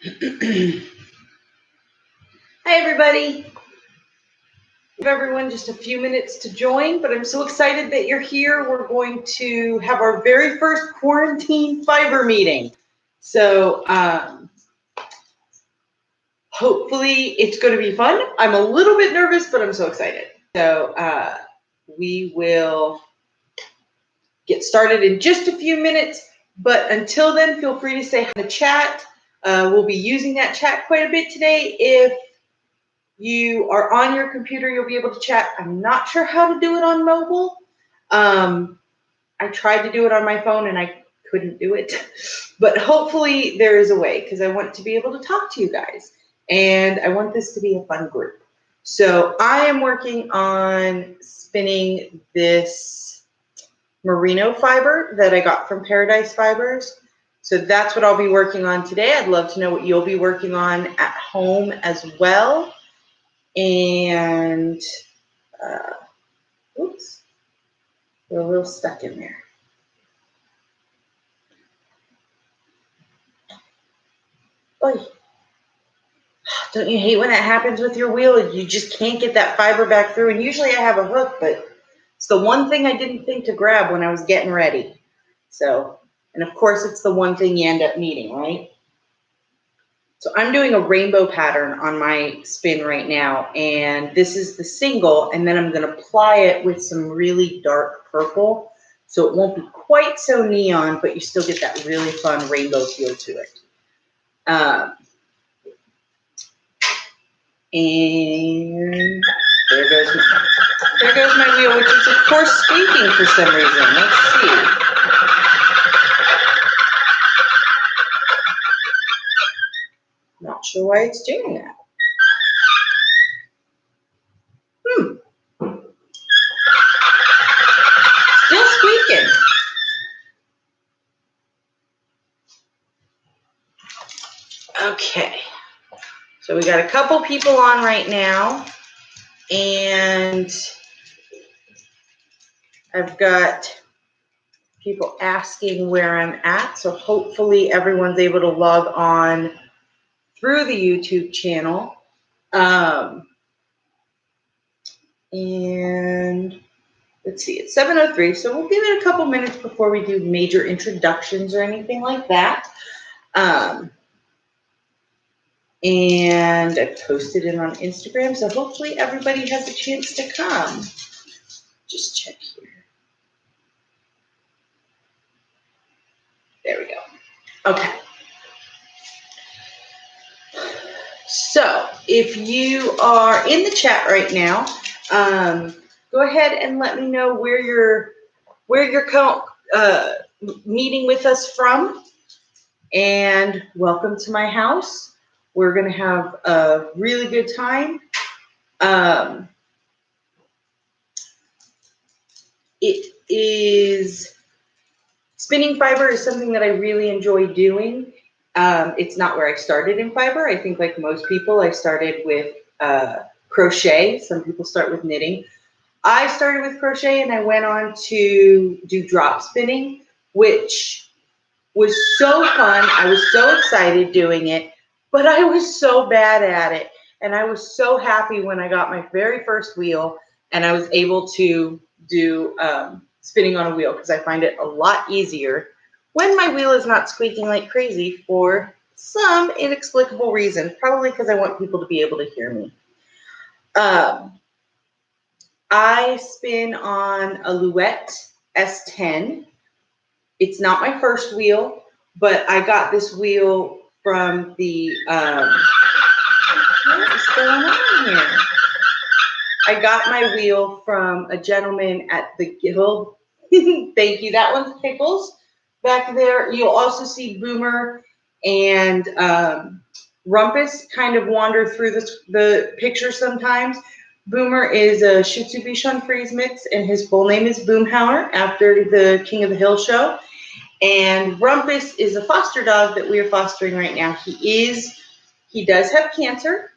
Hi, everybody. Give everyone just a few minutes to join, but I'm so excited that you're here. We're going to have our very first quarantine fiber meeting. So hopefully it's going to be fun. I'm a little bit nervous, but I'm so excited. So we will get started in just a few minutes. But until then, feel free to say hi in the chat. We'll be using that chat quite a bit today. If you are on your computer, you'll be able to chat. I'm not sure how to do it on mobile. I tried to do it on my phone and I couldn't do it. But hopefully there is a way, because I want to be able to talk to you guys. And I want this to be a fun group. So I am working on spinning this merino fiber that I got from Paradise Fibers. So that's what I'll be working on today. I'd love to know what you'll be working on at home as well. And oops, we're a little stuck in there. Oy. Don't you hate when that happens with your wheel and you just can't get that fiber back through? And usually I have a hook, but it's the one thing I didn't think to grab when I was getting ready. So, and of course it's the one thing you end up needing, right? So I'm doing a rainbow pattern on my spin right now, and this is the single, and then I'm going to apply it with some really dark purple, so it won't be quite so neon, but you still get that really fun rainbow feel to it. And there goes my wheel, which is of course squeaking for some reason. Let's see. Not sure why it's doing that. Still squeaking. Okay. So we got a couple people on right now, and I've got people asking where I'm at. So hopefully everyone's able to log on through the YouTube channel. And let's see, it's 7:03, so we'll give it a couple minutes before we do major introductions or anything like that. And I posted it on Instagram, so hopefully everybody has a chance to come. Just check here. There we go. Okay. So if you are in the chat right now, go ahead and let me know where you're meeting with us from, and welcome to my house. We're going to have a really good time. Spinning fiber is something that I really enjoy doing. It's not where I started in fiber. I think like most people, I started with crochet. Some people start with knitting. I started with crochet and I went on to do drop spinning, which was so fun. I was so excited doing it, but I was so bad at it. And I was so happy when I got my very first wheel and I was able to do spinning on a wheel, because I find it a lot easier when my wheel is not squeaking like crazy for some inexplicable reason, probably because I want people to be able to hear me. I spin on a Louette S10. It's not my first wheel, but I got this wheel from the, what is going on here? I got my wheel from a gentleman at the Guild. Thank you. That one's Pickles back there. You'll also see Boomer and Rumpus kind of wander through the picture sometimes. Boomer is a Shih Tzu Bichon Frise mix, and his full name is Boomhauer, after the King of the Hill show. And Rumpus is a foster dog that we are fostering right now. He does have cancer,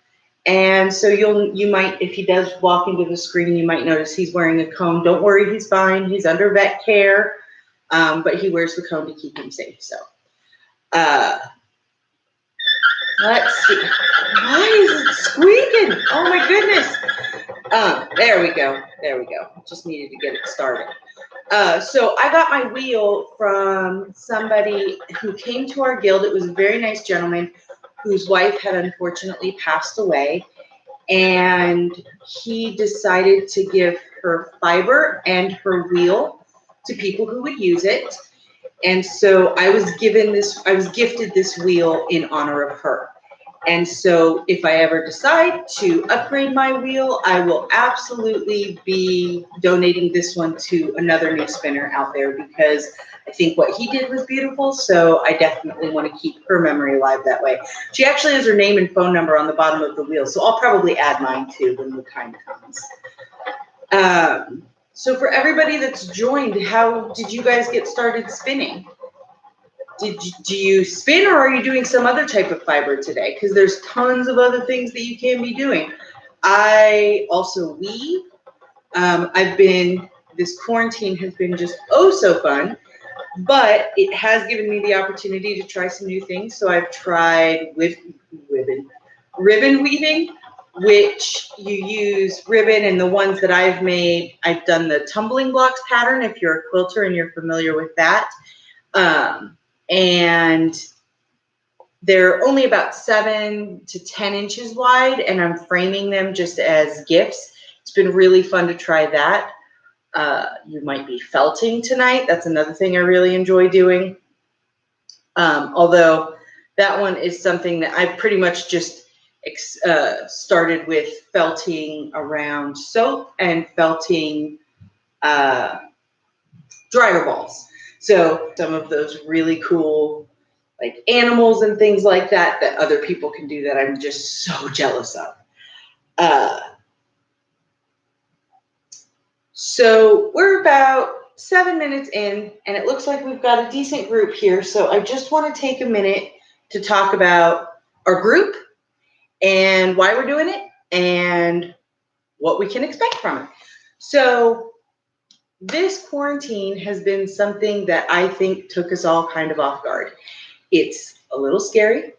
and so you might, if he does walk into the screen, you might notice he's wearing a cone. Don't worry, he's fine. He's under vet care, but he wears the cone to keep him safe. So, Let's see. Why is it squeaking? Oh my goodness. There we go. There we go. Just needed to get it started. So I got my wheel from somebody who came to our guild. It was a very nice gentleman whose wife had unfortunately passed away. And he decided to give her fiber and her wheel to people who would use it. And so I was gifted this wheel in honor of her. And so if I ever decide to upgrade my wheel, I will absolutely be donating this one to another new spinner out there, because I think what he did was beautiful. So I definitely want to keep her memory alive that way. She actually has her name and phone number on the bottom of the wheel. So I'll probably add mine too when the time comes. So for everybody that's joined, how did you guys get started spinning? Do you spin, or are you doing some other type of fiber today? Because there's tons of other things that you can be doing. I also weave. This quarantine has been just so fun, but it has given me the opportunity to try some new things. So I've tried ribbon weaving, which you use ribbon, and the ones that I've made, I've done the tumbling blocks pattern, if you're a quilter and you're familiar with that. And they're only about 7 to 10 inches wide, and I'm framing them just as gifts. It's been really fun to try that. You might be felting tonight. That's another thing I really enjoy doing. Although that one is something that I pretty much just started with felting around soap and felting dryer balls. So some of those really cool like animals and things like that other people can do that I'm just so jealous of. So we're about 7 minutes in, and it looks like we've got a decent group here. So I just want to take a minute to talk about our group and why we're doing it and what we can expect from it. So this quarantine has been something that I think took us all kind of off guard. It's a little scary.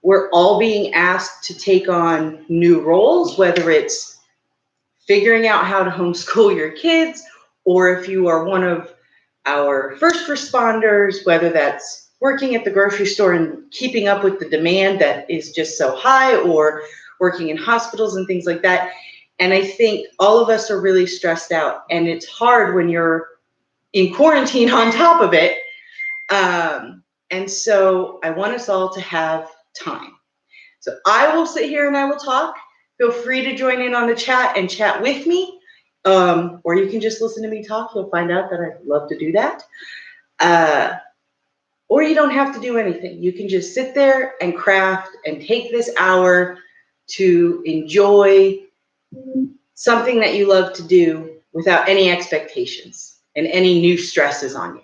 We're all being asked to take on new roles, whether it's figuring out how to homeschool your kids, or if you are one of our first responders, whether that's working at the grocery store and keeping up with the demand that is just so high, or working in hospitals and things like that. And I think all of us are really stressed out, and it's hard when you're in quarantine on top of it. And so I want us all to have time. So I will sit here and I will talk. Feel free to join in on the chat and chat with me. Or you can just listen to me talk. You'll find out that I love to do that. Or you don't have to do anything. You can just sit there and craft and take this hour to enjoy something that you love to do without any expectations and any new stresses on you.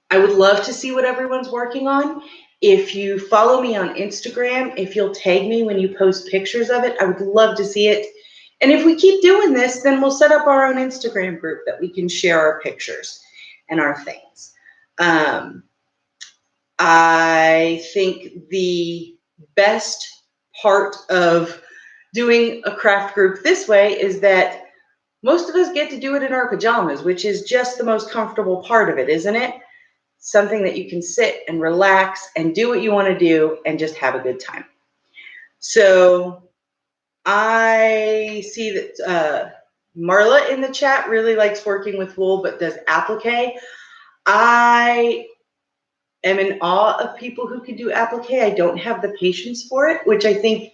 I would love to see what everyone's working on. If you follow me on Instagram, if you'll tag me when you post pictures of it, I would love to see it. And if we keep doing this, then we'll set up our own Instagram group that we can share our pictures and our things. I think the best part of doing a craft group this way is that most of us get to do it in our pajamas, which is just the most comfortable part of it, isn't it? Something that you can sit and relax and do what you want to do and just have a good time. So I see that Marla in the chat really likes working with wool, but does applique. I am in awe of people who can do applique. I don't have the patience for it, which I think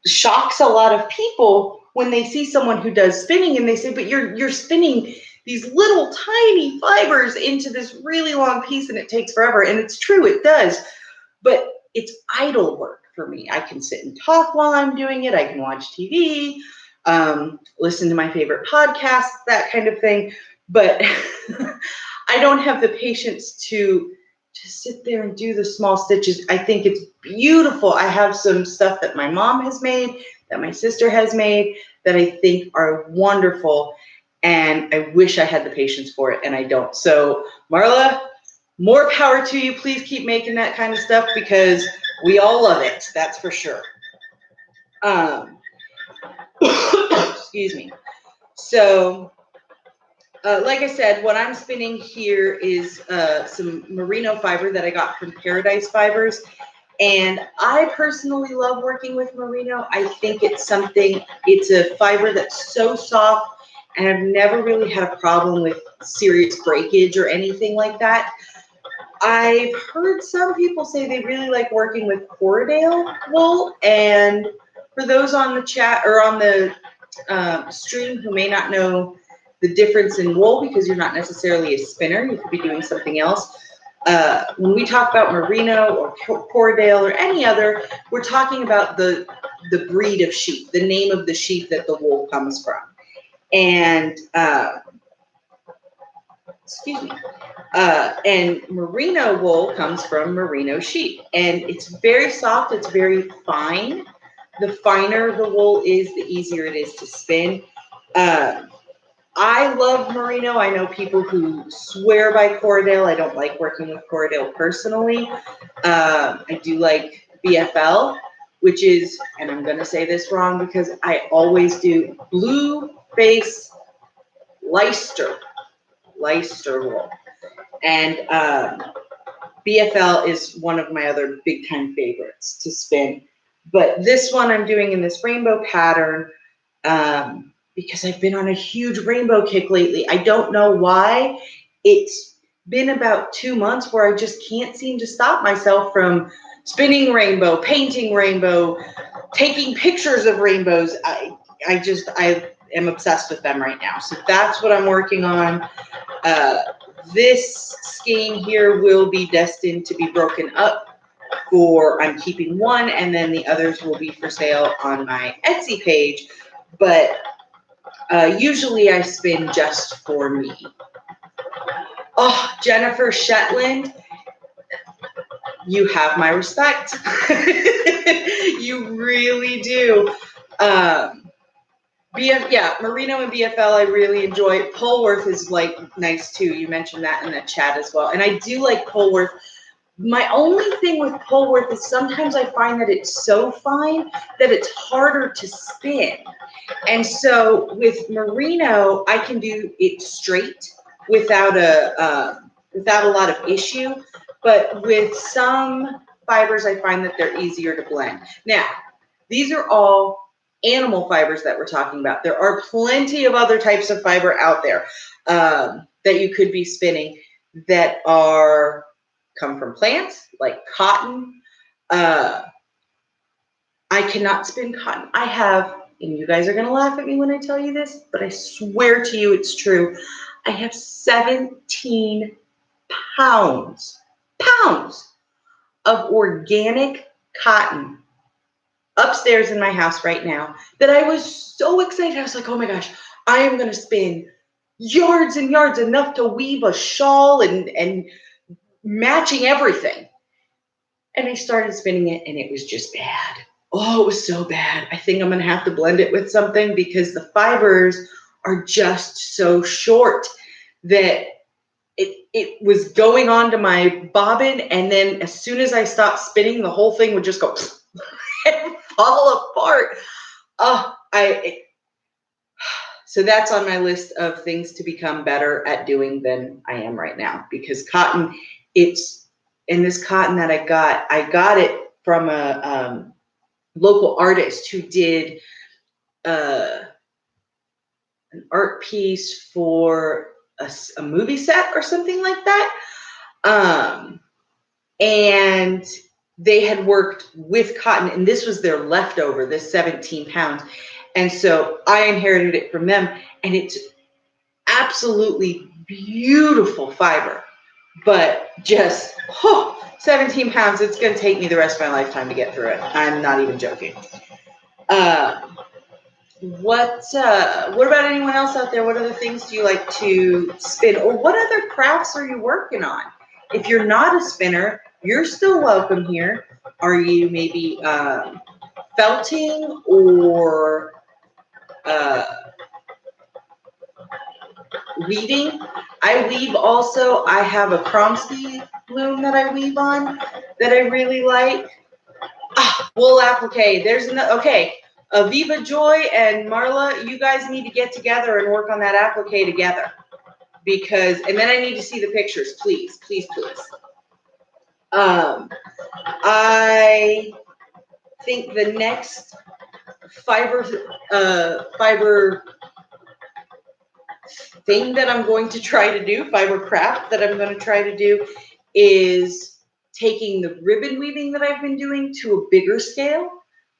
shocks a lot of people when they see someone who does spinning and they say, but you're spinning these little tiny fibers into this really long piece and it takes forever. And it's true, it does, but it's idle work for me. I can sit and talk while I'm doing it. I can watch TV, listen to my favorite podcasts, that kind of thing. But I don't have the patience to just sit there and do the small stitches. I think it's beautiful. I have some stuff that my mom has made, that my sister has made, that I think are wonderful. And I wish I had the patience for it, and I don't. So, Marla, more power to you. Please keep making that kind of stuff because we all love it. That's for sure. Excuse me. So, like I said, what I'm spinning here is some merino fiber that I got from Paradise Fibers. And I personally love working with merino. I think it's a fiber that's so soft, and I've never really had a problem with serious breakage or anything like that. I've heard some people say they really like working with Corriedale wool, and for those on the chat or on the stream who may not know the difference in wool because you're not necessarily a spinner, you could be doing something else. When we talk about merino or Corriedale or any other, we're talking about the breed of sheep, the name of the sheep that the wool comes from. And excuse me. And merino wool comes from merino sheep, and it's very soft. It's very fine. The finer the wool is, the easier it is to spin. I love merino. I know people who swear by Corriedale. I don't like working with Corriedale personally. I do like BFL, which is, and I'm going to say this wrong because I always do, blue face Leicester wool. And BFL is one of my other big time favorites to spin. But this one I'm doing in this rainbow pattern because I've been on a huge rainbow kick lately. I don't know why. It's been about 2 months where I just can't seem to stop myself from spinning rainbow, painting rainbow, taking pictures of rainbows. I am obsessed with them right now. So that's what I'm working on. This skein here will be destined to be broken up I'm keeping one, and then the others will be for sale on my Etsy page. But usually I spin just for me. Oh, Jennifer Shetland, you have my respect. You really do. Merino and BFL I really enjoy. Polworth is like nice too. You mentioned that in the chat as well. And I do like Polworth. My only thing with Polworth is sometimes I find that it's so fine that it's harder to spin. And so with merino, I can do it straight without a lot of issue. But with some fibers, I find that they're easier to blend. Now, these are all animal fibers that we're talking about. There are plenty of other types of fiber out there that you could be spinning that come from plants, like cotton. I cannot spin cotton. I have, and you guys are going to laugh at me when I tell you this, but I swear to you it's true. I have 17 pounds of organic cotton upstairs in my house right now that I was so excited. I was like, oh my gosh, I am going to spin yards and yards, enough to weave a shawl and matching everything. And I started spinning it, and it was just bad. Oh, it was so bad. I think I'm going to have to blend it with something because the fibers are just so short that it was going onto my bobbin, and then as soon as I stopped spinning, the whole thing would just go and fall apart. So that's on my list of things to become better at doing than I am right now, because cotton, and this cotton that I got it from a local artist who did an art piece for a movie set or something like that. And they had worked with cotton, and this was their leftover, this 17 pounds. And so I inherited it from them, and it's absolutely beautiful fiber, but just 17 pounds. It's going to take me the rest of my lifetime to get through it. I'm not even joking. What about anyone else out there? What other things do you like to spin, or what other crafts are you working on? If you're not a spinner, you're still welcome here. Are you maybe felting or weaving. I weave also. I have a Kromsky loom that I weave on that I really like. Wool applique. There's another. Okay, Aviva Joy and Marla, you guys need to get together and work on that applique together. Because, and then I need to see the pictures, please, please, please. I think the next fiber thing that I'm going to try to do, fiber craft that I'm going to try to do, is taking the ribbon weaving that I've been doing to a bigger scale,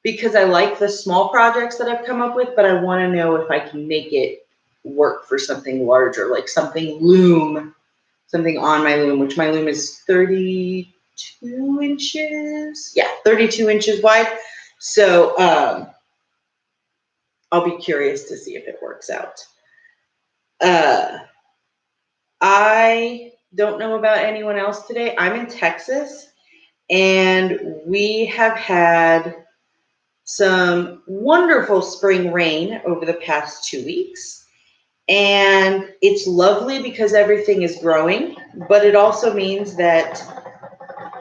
because I like the small projects that I've come up with, but I want to know if I can make it work for something larger, like something on my loom, which my loom is 32 inches. Yeah, 32 inches wide. So I'll be curious to see if it works out. I don't know about anyone else today. I'm in Texas, and we have had some wonderful spring rain over the past 2 weeks. And it's lovely because everything is growing, but it also means that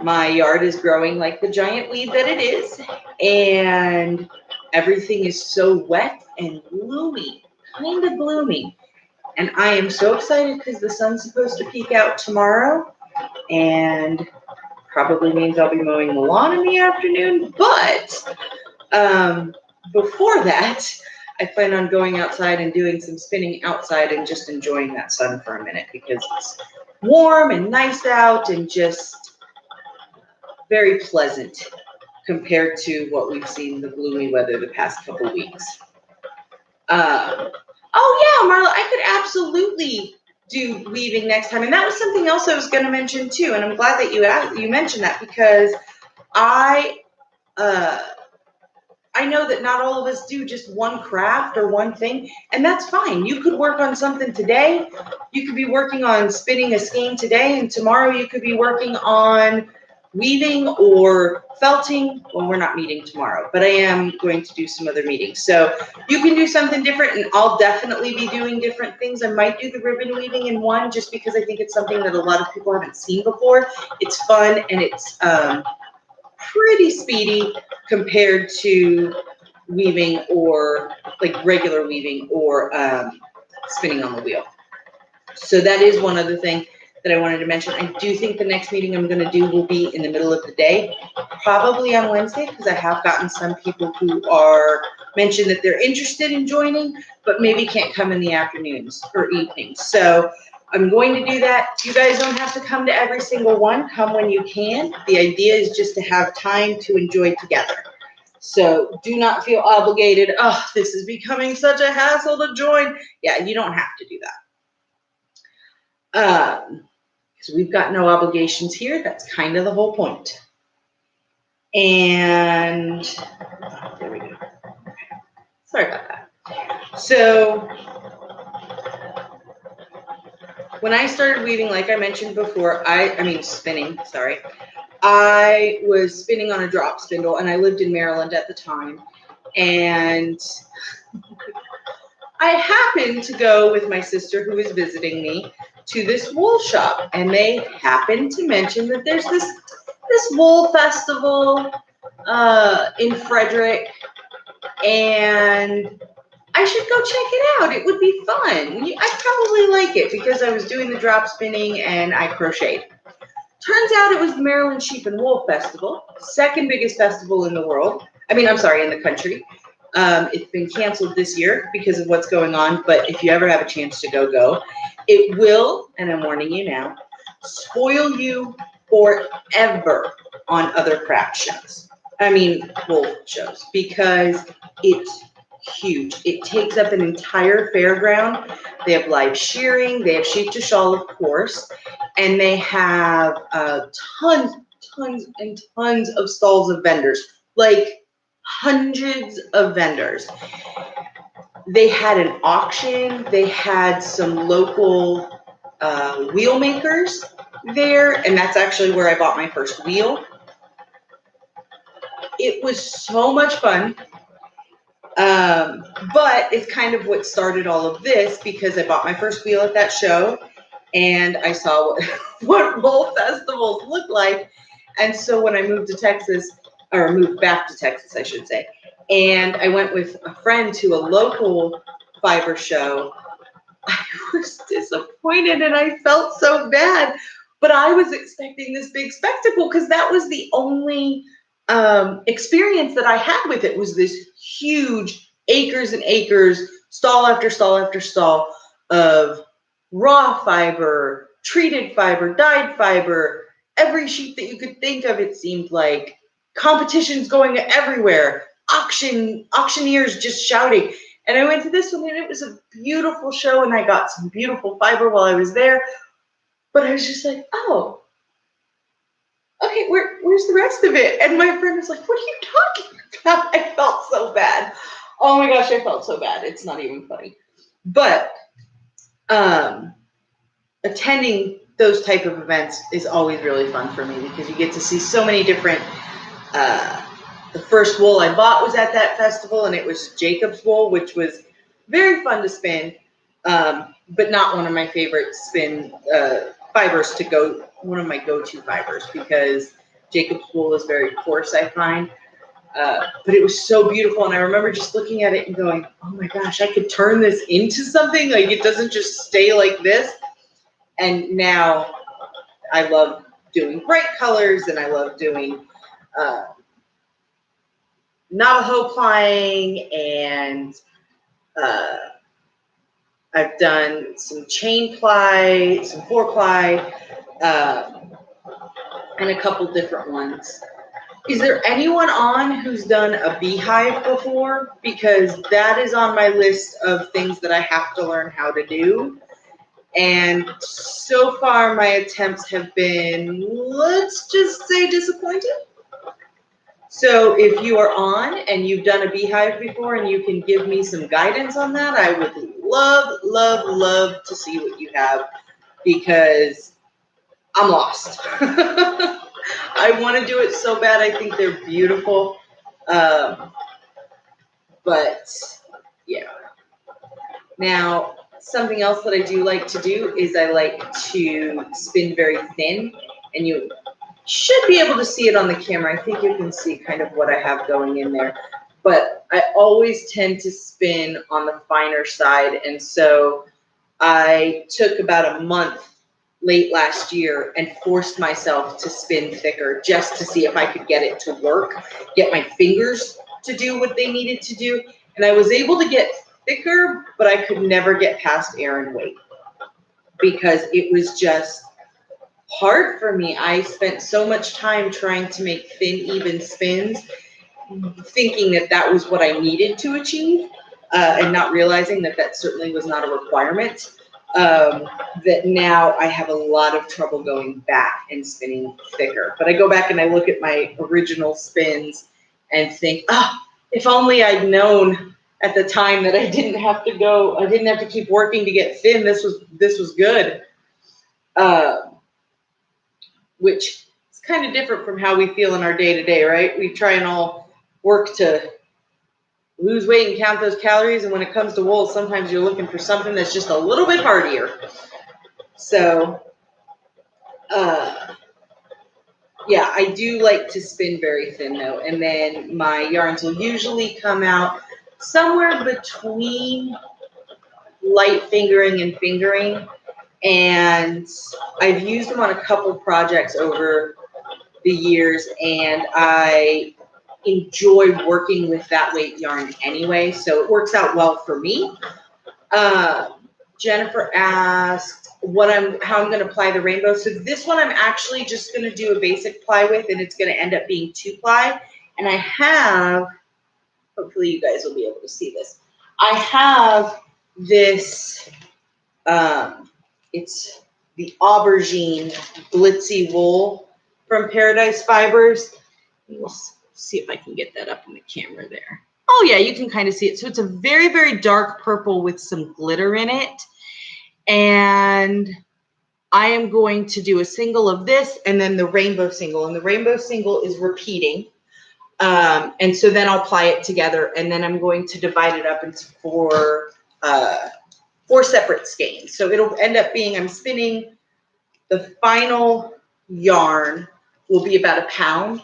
my yard is growing like the giant weed that it is. And everything is so wet and gloomy, kind of gloomy. And I am so excited because the sun's supposed to peek out tomorrow, and probably means I'll be mowing the lawn in the afternoon. But before that, I plan on going outside and doing some spinning outside and just enjoying that sun for a minute, because it's warm and nice out and just very pleasant compared to what we've seen, the gloomy weather the past couple weeks. Oh yeah, Marla, I could absolutely do weaving next time. And that was something else I was going to mention too. And I'm glad that you mentioned that, because I know that not all of us do just one craft or one thing, and that's fine. You could work on something today. You could be working on spinning a skein today, and tomorrow you could be working on weaving or felting. Well, we're not meeting tomorrow, but I am going to do some other meetings. So you can do something different, and I'll definitely be doing different things. I might do the ribbon weaving in one, just because I think it's something that a lot of people haven't seen before. It's fun, and it's pretty speedy compared to weaving, or like regular weaving, or spinning on the wheel. So that is one other thing that I wanted to mention. I do think the next meeting I'm going to do will be in the middle of the day, probably on Wednesday, because I have gotten some people who are mentioned that they're interested in joining, but maybe can't come in the afternoons or evenings. So I'm going to do that. You guys don't have to come to every single one. Come when you can. The idea is just to have time to enjoy together. So do not feel obligated. Oh, this is becoming such a hassle to join. Yeah, you don't have to do that. Because we've got no obligations here. That's kind of the whole point. And there we go. Sorry about that. So when I started weaving, like I mentioned before, spinning, sorry. I was spinning on a drop spindle, and I lived in Maryland at the time. And I happened to go with my sister, who was visiting me, to this wool shop, and they happened to mention that there's this wool festival in Frederick, and I should go check it out. It would be fun. I'd probably like it, because I was doing the drop spinning and I crocheted. Turns out it was the Maryland Sheep and Wool Festival, second biggest festival in the world. In the country. It's been canceled this year because of what's going on, but if you ever have a chance to go. It will, and I'm warning you now, spoil you forever on other craft shows. Wool shows, because it's huge. It takes up an entire fairground. They have live shearing. They have sheep to shawl, of course, and they have tons and tons of stalls of vendors, like hundreds of vendors. They had an auction. They had some local wheel makers there, and that's actually where I bought my first wheel. It was so much fun. But it's kind of what started all of this because I bought my first wheel at that show and I saw what wool festivals look like. And so when I moved to Texas, or moved back to Texas, I should say, and I went with a friend to a local fiber show, I was disappointed and I felt so bad. But I was expecting this big spectacle because that was the only experience that I had with it, was this huge acres and acres, stall after stall after stall of raw fiber, treated fiber, dyed fiber, every sheet that you could think of. It seemed like competitions going everywhere, auctioneers just shouting. And I went to this one and it was a beautiful show and I got some beautiful fiber while I was there. But I was just like, oh, okay, where's the rest of it? And my friend was like, what are you talking about? I felt so bad. Oh my gosh, I felt so bad. It's not even funny. But attending those type of events is always really fun for me because you get to see so many different, the first wool I bought was at that festival and it was Jacob's wool, which was very fun to spin, but not one of my favorite spin fibers to go, one of my go-to fibers because Jacob's wool is very coarse, I find. But it was so beautiful and I remember just looking at it and going, oh my gosh, I could turn this into something. Like it doesn't just stay like this. And now I love doing bright colors and I love doing Navajo plying, and I've done some chain ply, some 4-ply, and a couple different ones. Is there anyone on who's done a beehive before? Because that is on my list of things that I have to learn how to do. And so far, my attempts have been, let's just say, disappointing. So if you are on and you've done a beehive before and you can give me some guidance on that, I would love, love, love to see what you have because I'm lost. I want to do it so bad. I think they're beautiful. But yeah. Now, something else that I do like to do is I like to spin very thin, and you should be able to see it on the camera. I think you can see kind of what I have going in there. But I always tend to spin on the finer side, and so I took about a month late last year and forced myself to spin thicker just to see if I could get it to work, get my fingers to do what they needed to do. And I was able to get thicker, but I could never get past Aran weight because it was just hard for me. I spent so much time trying to make thin, even spins, thinking that that was what I needed to achieve, and not realizing that that certainly was not a requirement. That now I have a lot of trouble going back and spinning thicker. But I go back and I look at my original spins and think, if only I'd known at the time that I didn't have to keep working to get thin. This was good. Which is kind of different from how we feel in our day-to-day, right? We try and all work to lose weight and count those calories, and when it comes to wool, sometimes you're looking for something that's just a little bit hardier. So, yeah, I do like to spin very thin though, and then my yarns will usually come out somewhere between light fingering and fingering, and I've used them on a couple projects over the years, and I enjoy working with that weight yarn anyway, so it works out well for me. Jennifer asked how I'm going to ply the rainbow. So this one I'm actually just going to do a basic ply with, and it's going to end up being 2-ply. And I have, hopefully you guys will be able to see this. I have this, it's the aubergine glitzy wool from Paradise Fibers. Let's see if I can get that up in the camera there. Oh yeah, you can kind of see it. So it's a very, very dark purple with some glitter in it. And I am going to do a single of this and then the rainbow single. And the rainbow single is repeating. And so then I'll apply it together, and then I'm going to divide it up into four separate skeins. So it'll end up being, I'm spinning, the final yarn will be about 1 pound,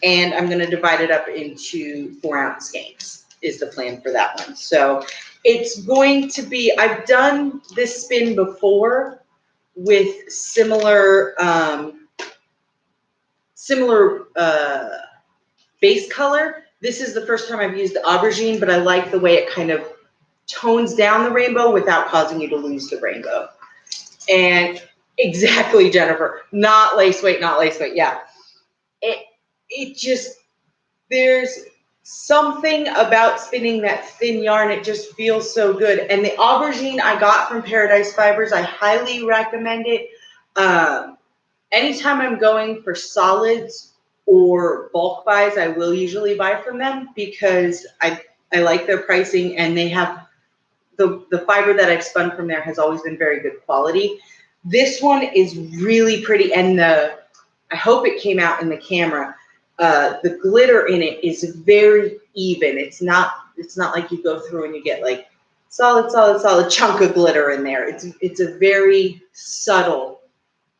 and I'm going to divide it up into 4-ounce skeins is the plan for that one. So it's going to be, I've done this spin before with similar base color. This is the first time I've used the aubergine, but I like the way it kind of tones down the rainbow without causing you to lose the rainbow. And exactly, Jennifer, not lace weight, not lace weight. Yeah. It just, there's something about spinning that thin yarn. It just feels so good. And the aubergine I got from Paradise Fibers, I highly recommend it. Anytime I'm going for solids or bulk buys, I will usually buy from them because I like their pricing, and they have the fiber that I've spun from there has always been very good quality. This one is really pretty, and I hope it came out in the camera. The glitter in it is very even. It's not like you go through and you get like solid chunk of glitter in there. It's a very subtle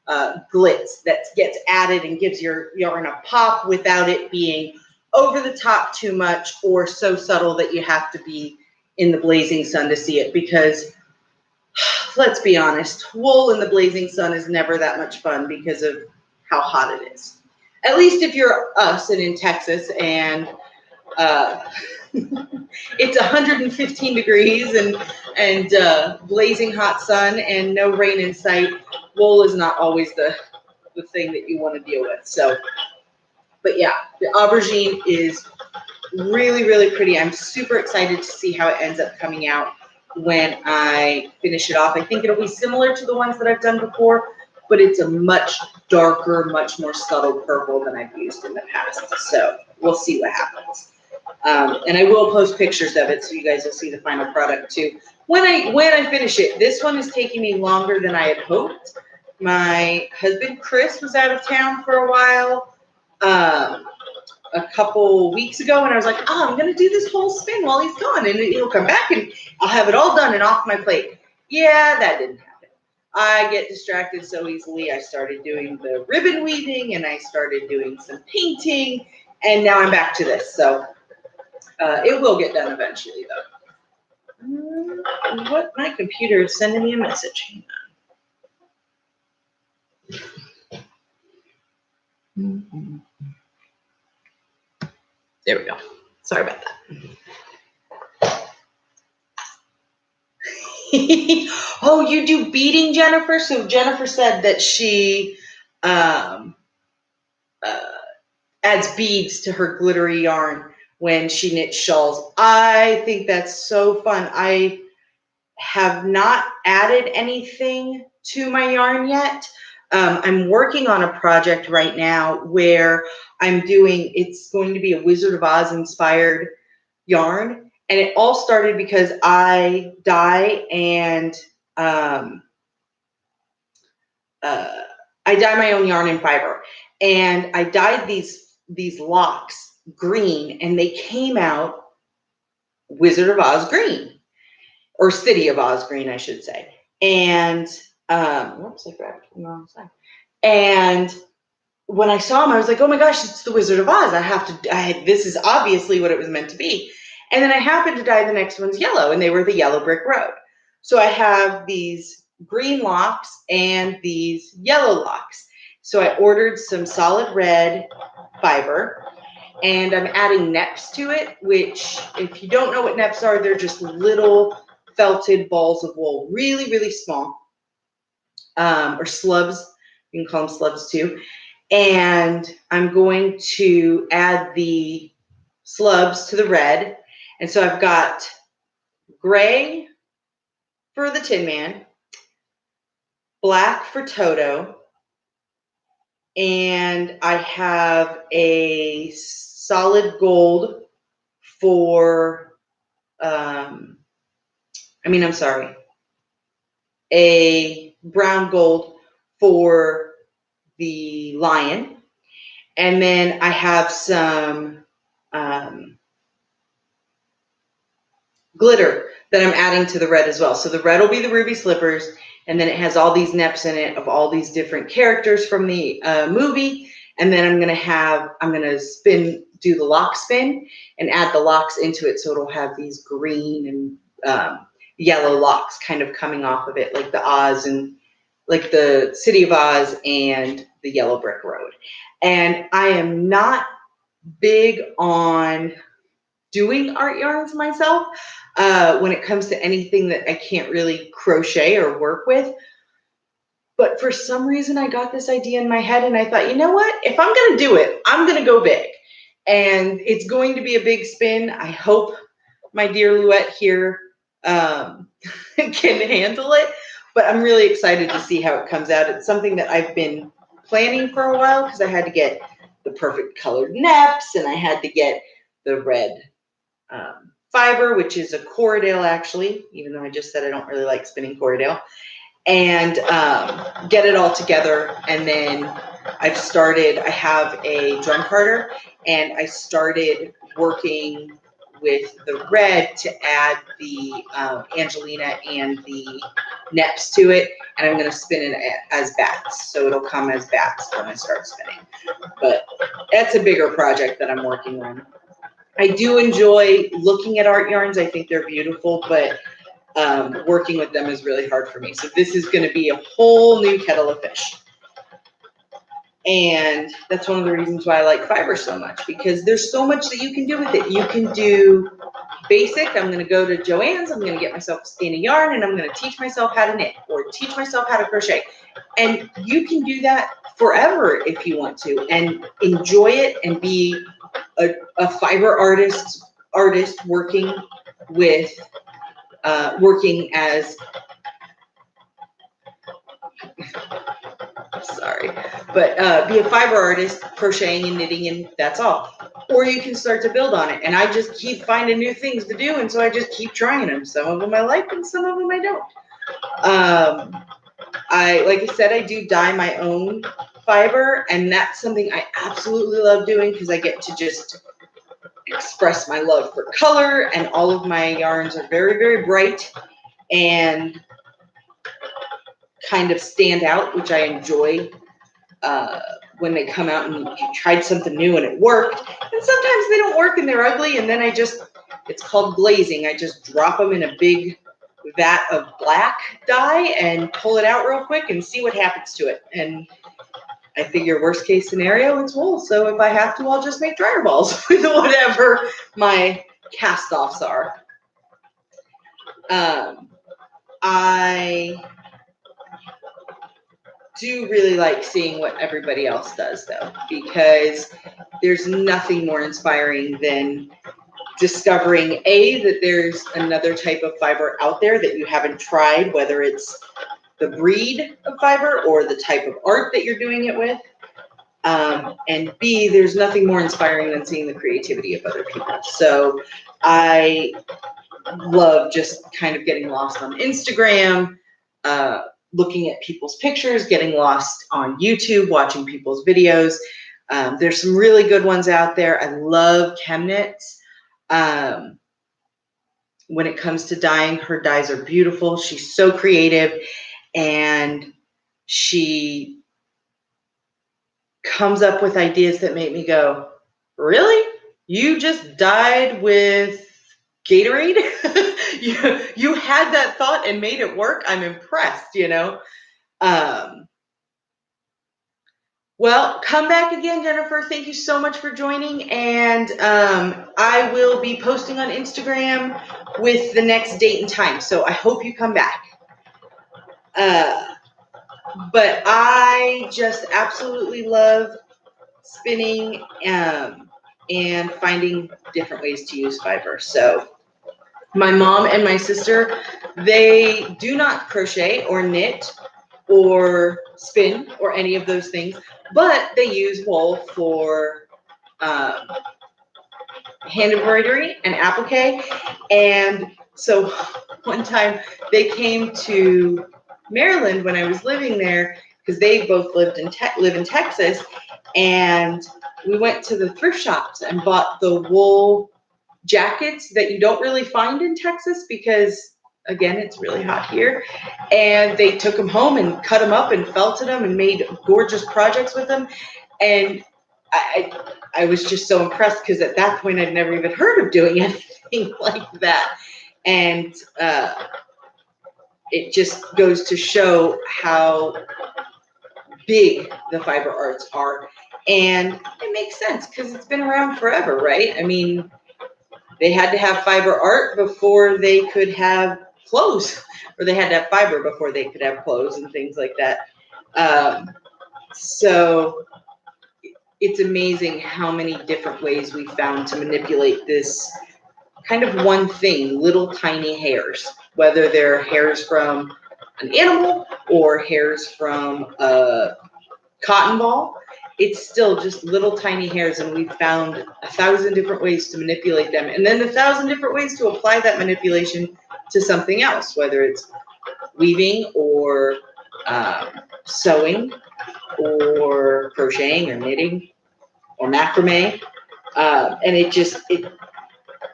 glitz that gets added and gives your yarn a pop without it being over the top too much or so subtle that you have to be in the blazing sun to see it. Because let's be honest, wool in the blazing sun is never that much fun because of how hot it is. At least if you're us and in Texas and it's 115 degrees and blazing hot sun and no rain in sight, wool is not always the thing that you want to deal with. So, but yeah, the aubergine is really, really pretty. I'm super excited to see how it ends up coming out when I finish it off. I think it'll be similar to the ones that I've done before, but it's a much darker, much more subtle purple than I've used in the past. So we'll see what happens. And I will post pictures of it so you guys will see the final product too. When I finish it, this one is taking me longer than I had hoped. My husband, Chris, was out of town for a while a couple weeks ago, and I was like, oh, I'm going to do this whole spin while he's gone, and he'll come back and I'll have it all done and off my plate. Yeah, that didn't happen. I get distracted so easily. I started doing the ribbon weaving, and I started doing some painting, and now I'm back to this. So it will get done eventually, though. What? My computer is sending me a message. Hang on. There we go. Sorry about that. Oh, you do beading, Jennifer? So Jennifer said that she adds beads to her glittery yarn when she knits shawls. I think that's so fun. I have not added anything to my yarn yet. I'm working on a project right now where it's going to be a Wizard of Oz inspired yarn. And it all started because I dye and I dye my own yarn and fiber. And I dyed these locks green, and they came out Wizard of Oz green, or City of Oz green, I should say. And whoops, I grabbed the wrong side. And when I saw them, I was like, oh my gosh, it's the Wizard of Oz. This is obviously what it was meant to be. And then I happened to dye the next ones yellow, and they were the Yellow Brick Road. So I have these green locks and these yellow locks. So I ordered some solid red fiber, and I'm adding neps to it, which, if you don't know what neps are, they're just little felted balls of wool, really, really small, or slubs. You can call them slubs too. And I'm going to add the slubs to the red. And so I've got gray for the Tin Man, black for Toto, and I have a solid gold for, a brown gold for the lion. And then I have some glitter that I'm adding to the red as well. So the red will be the ruby slippers, and then it has all these neps in it of all these different characters from the movie. And then I'm gonna do the lock spin and add the locks into it, so it'll have these green and yellow locks kind of coming off of it, like the Oz and like the City of Oz and the Yellow Brick Road. And I am not big on doing art yarns myself when it comes to anything that I can't really crochet or work with. But for some reason, I got this idea in my head and I thought, you know what? If I'm going to do it, I'm going to go big. And it's going to be a big spin. I hope my dear Louette here can handle it. But I'm really excited to see how it comes out. It's something that I've been planning for a while because I had to get the perfect colored neps and I had to get the red fiber, which is a Corriedale actually, even though I just said I don't really like spinning Corriedale, and get it all together. And then I have a drum carder, and I started working with the red to add the Angelina and the neps to it, and I'm going to spin it as bats, so it'll come as bats when I start spinning. But that's a bigger project that I'm working on. I do enjoy looking at art yarns. I think they're beautiful, but working with them is really hard for me. So this is going to be a whole new kettle of fish. And that's one of the reasons why I like fiber so much, because there's so much that you can do with it. You can do basic. I'm going to go to Joann's. I'm going to get myself a skein of yarn, and I'm going to teach myself how to knit or teach myself how to crochet. And you can do that forever if you want to, and enjoy it and be a fiber artist working with working as be a fiber artist, crocheting and knitting, and that's all. Or you can start to build on it. And I just keep finding new things to do, and so I just keep trying them. Some of them I like, and some of them I don't. Like I said, I do dye my own fiber, and that's something I absolutely love doing because I get to just express my love for color, and all of my yarns are very, very bright and kind of stand out, which I enjoy when they come out and you tried something new and it worked. And sometimes they don't work and they're ugly, and then it's called glazing. I just drop them in a big vat of black dye and pull it out real quick and see what happens to it. And I figure worst case scenario, it's wool. So if I have to, I'll just make dryer balls with whatever my cast offs are. I do really like seeing what everybody else does, though, because there's nothing more inspiring than discovering that there's another type of fiber out there that you haven't tried, whether it's the breed of fiber or the type of art that you're doing it with. And B, there's nothing more inspiring than seeing the creativity of other people. So I love just kind of getting lost on Instagram, looking at people's pictures, getting lost on YouTube, watching people's videos. There's some really good ones out there. I love Chemnitz. When it comes to dyeing, her dyes are beautiful. She's so creative, and she comes up with ideas that make me go, really? You just dyed with Gatorade? you had that thought and made it work? I'm impressed, you know? Well, come back again, Jennifer. Thank you so much for joining. And I will be posting on Instagram with the next date and time. So I hope you come back. But I just absolutely love spinning and finding different ways to use fiber. So my mom and my sister, they do not crochet or knit or spin or any of those things, but they use wool for hand embroidery and applique. And so one time they came to Maryland when I was living there, because they both live in Texas, and we went to the thrift shops and bought the wool jackets that you don't really find in Texas because, again, it's really hot here. And they took them home and cut them up and felted them and made gorgeous projects with them. And I was just so impressed because at that point I'd never even heard of doing anything like that. And it just goes to show how big the fiber arts are. And it makes sense because it's been around forever, right? I mean, they had to have fiber art before they could have clothes, or they had to have fiber before they could have clothes and things like that. So it's amazing how many different ways we found to manipulate this kind of one thing, little tiny hairs, whether they're hairs from an animal or hairs from a cotton ball. It's still just little tiny hairs, and we've found 1,000 different ways to manipulate them, and then 1,000 different ways to apply that manipulation to something else, whether it's weaving or sewing or crocheting or knitting or macrame. And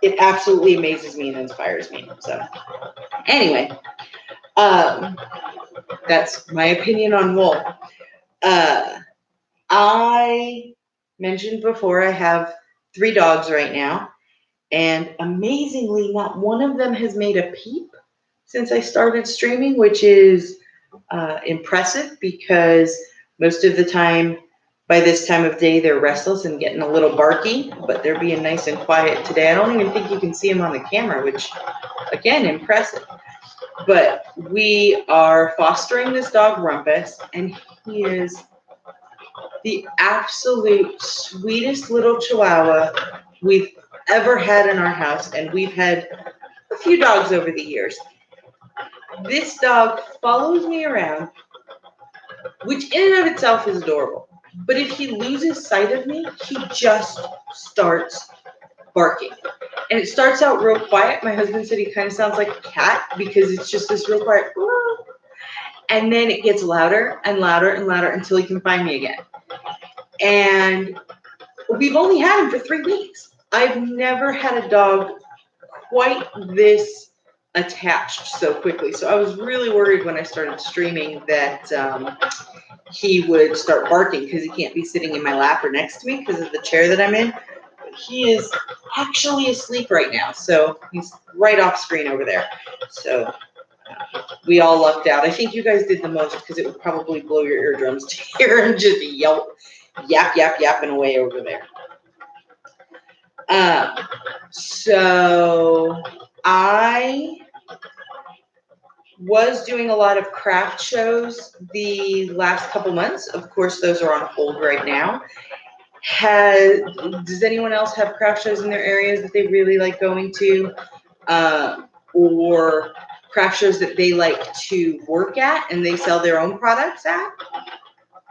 it absolutely amazes me and inspires me. So anyway, that's my opinion on wool. I mentioned before I have 3 dogs right now, and amazingly, not one of them has made a peep since I started streaming, which is impressive because most of the time, by this time of day, they're restless and getting a little barky, but they're being nice and quiet today. I don't even think you can see them on the camera, which, again, impressive. But we are fostering this dog, Rumpus, and he is the absolute sweetest little Chihuahua we've ever had in our house, and we've had a few dogs over the years. This dog follows me around, which in and of itself is adorable. But if he loses sight of me, he just starts barking. And it starts out real quiet. My husband said he kind of sounds like a cat because it's just this real quiet, and then it gets louder and louder and louder until he can find me again. And we've only had him for 3 weeks. I've never had a dog quite this attached so quickly. So I was really worried when I started streaming that he would start barking because he can't be sitting in my lap or next to me because of the chair that I'm in. But he is actually asleep right now. So he's right off screen over there. So we all lucked out. I think you guys did the most because it would probably blow your eardrums to hear him just yelp, yap, yap, yapping away over there. So I was doing a lot of craft shows the last couple months. Of course, those are on hold right now. Does anyone else have craft shows in their areas that they really like going to? Or craft shows that they like to work at and they sell their own products at?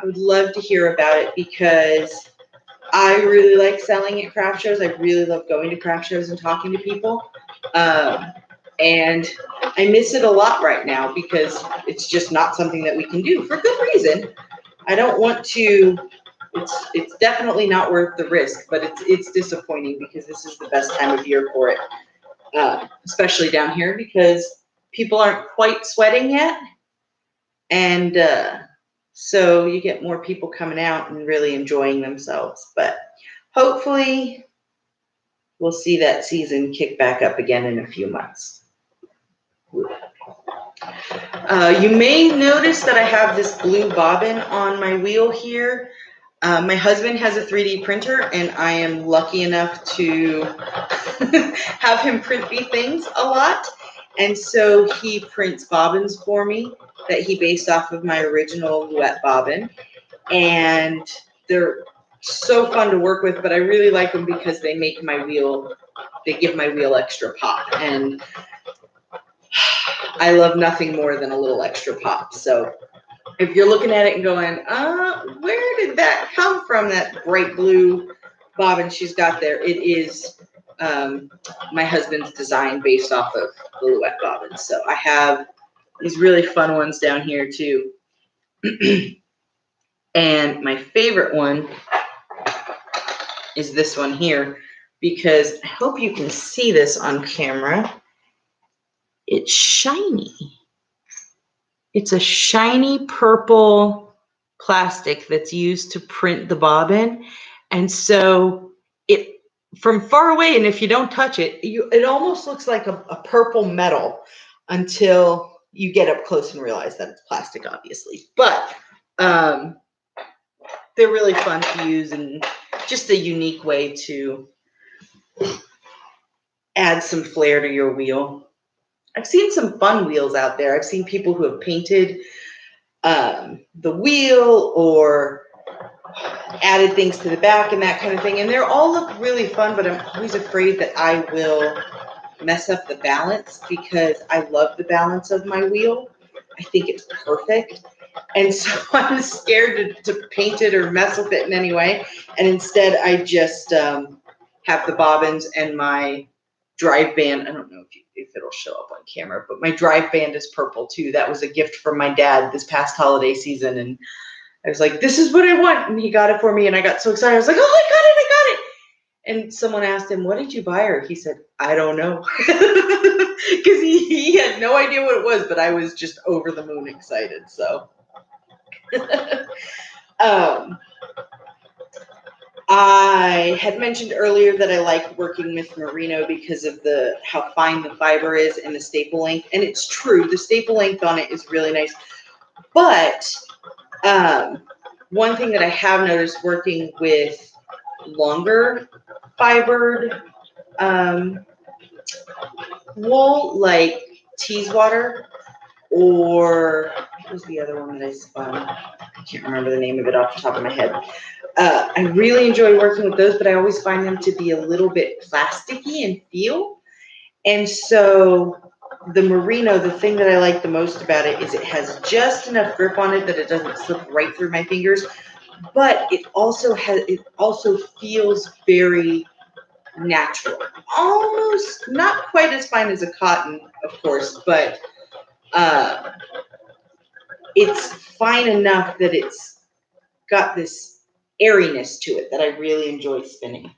I would love to hear about it because I really like selling at craft shows. I really love going to craft shows and talking to people. And I miss it a lot right now because it's just not something that we can do for good reason. I don't want to, it's definitely not worth the risk, but it's disappointing because this is the best time of year for it, especially down here because people aren't quite sweating yet. And so you get more people coming out and really enjoying themselves. But hopefully we'll see that season kick back up again in a few months. You may notice that I have this blue bobbin on my wheel here. My husband has a 3D printer, and I am lucky enough to have him print me things a lot. And so he prints bobbins for me that he based off of my original Louette bobbin. And they're so fun to work with, but I really like them because they make my wheel, they give my wheel extra pop. And I love nothing more than a little extra pop. So if you're looking at it and going, where did that come from, that bright blue bobbin she's got there? It is my husband's design based off of the Louette bobbin. So I have these really fun ones down here too. And my favorite one is this one here, because I hope you can see this on camera. It's shiny. It's a shiny purple plastic that's used to print the bobbin. And so it, from far away, and if you don't touch it, it almost looks like a purple metal until you get up close and realize that it's plastic, obviously. But they're really fun to use and just a unique way to add some flair to your wheel. I've seen some fun wheels out there. I've seen people who have painted the wheel or added things to the back and that kind of thing. And they all look really fun, but I'm always afraid that I will mess up the balance because I love the balance of my wheel. I think it's perfect. And so I'm scared to paint it or mess with it in any way. And instead I just have the bobbins and my drive band. I don't know if it'll show up on camera, but my drive band is purple too. That was a gift from my dad this past holiday season. And I was like, this is what I want. And he got it for me. And I got so excited. I was like, oh, I got it. And someone asked him, what did you buy her? He said, I don't know. Because he had no idea what it was, but I was just over the moon excited. So I had mentioned earlier that I like working with merino because of how fine the fiber is and the staple length. And it's true, the staple length on it is really nice. But one thing that I have noticed working with longer fibered wool, like Teeswater, or what was the other one that I spun? I can't remember the name of it off the top of my head. I really enjoy working with those, but I always find them to be a little bit plasticky in feel. And so the merino, the thing that I like the most about it is it has just enough grip on it that it doesn't slip right through my fingers, but it also feels very natural. Almost not quite as fine as a cotton, of course, but it's fine enough that it's got this airiness to it that I really enjoy spinning.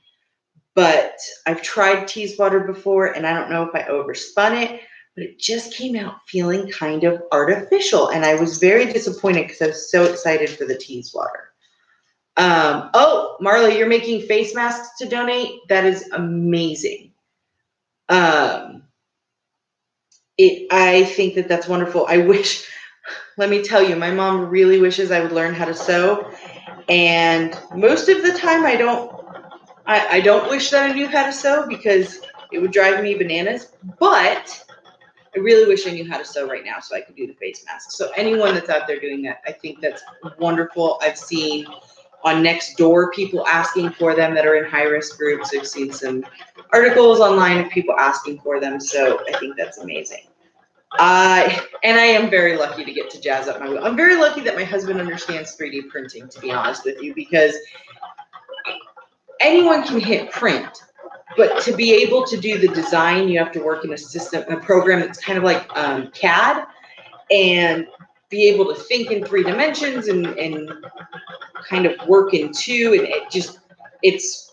But I've tried Teeswater before, and I don't know if I overspun it, but it just came out feeling kind of artificial, and I was very disappointed because I was so excited for the Teeswater. Oh, Marla, you're making face masks to donate? That is amazing. I think that that's wonderful. I wish, let me tell you, my mom really wishes I would learn how to sew, and most of the time I don't wish that I knew how to sew because it would drive me bananas, but I really wish I knew how to sew right now so I could do the face mask. So anyone that's out there doing that, I think that's wonderful. I've seen on Nextdoor people asking for them that are in high-risk groups. I've seen some articles online of people asking for them, so I think that's amazing. And I am very lucky to get to jazz up my wheel. I'm very lucky that my husband understands 3D printing, to be honest with you, because anyone can hit print, but to be able to do the design, you have to work in a program that's kind of like CAD, and be able to think in 3 dimensions and kind of work in 2, and it's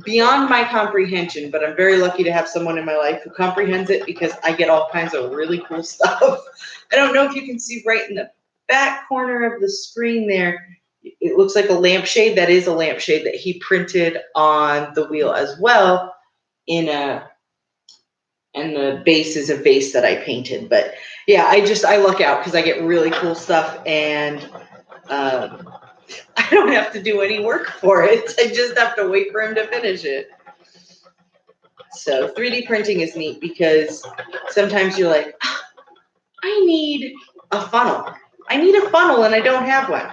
beyond my comprehension, but I'm very lucky to have someone in my life who comprehends it because I get all kinds of really cool stuff. I don't know if you can see right in the back corner of the screen there, it looks like a lampshade. That is a lampshade that he printed on the wheel as well, and the base is a base that I painted. But yeah, I luck out because I get really cool stuff, and I don't have to do any work for it. I just have to wait for him to finish it. So 3D printing is neat because sometimes you're like, I need a funnel. I need a funnel and I don't have one.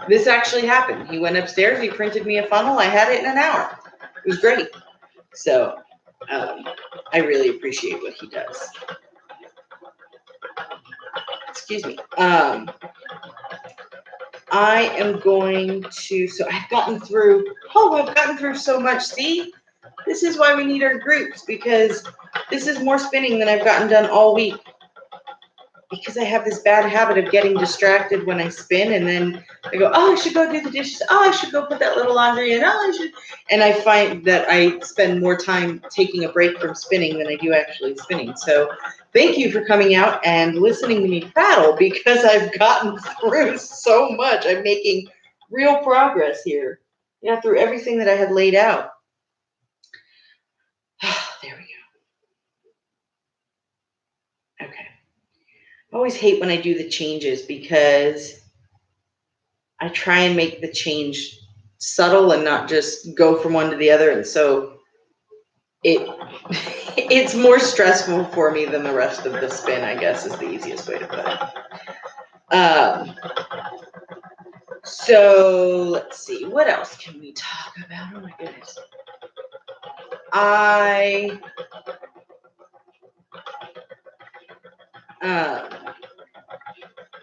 This actually happened. He went upstairs, he printed me a funnel. I had it in an hour. It was great. So I really appreciate what he does. Excuse me. I am going to, so I've gotten through so much. See, this is why we need our groups, because this is more spinning than I've gotten done all week. because I have this bad habit of getting distracted when I spin, and then I go, oh, I should go do the dishes. Oh, I should go put that little laundry in. Oh, I should. And I find that I spend more time taking a break from spinning than I do actually spinning. So thank you for coming out and listening to me prattle, because I've gotten through so much. I'm making real progress here. Yeah, through everything that I had laid out. There we go. Okay. I always hate when I do the changes, because I try and make the change subtle and not just go from one to the other. And so it's more stressful for me than the rest of the spin, I guess, is the easiest way to put it. So let's see, what else can we talk about? Oh my goodness. I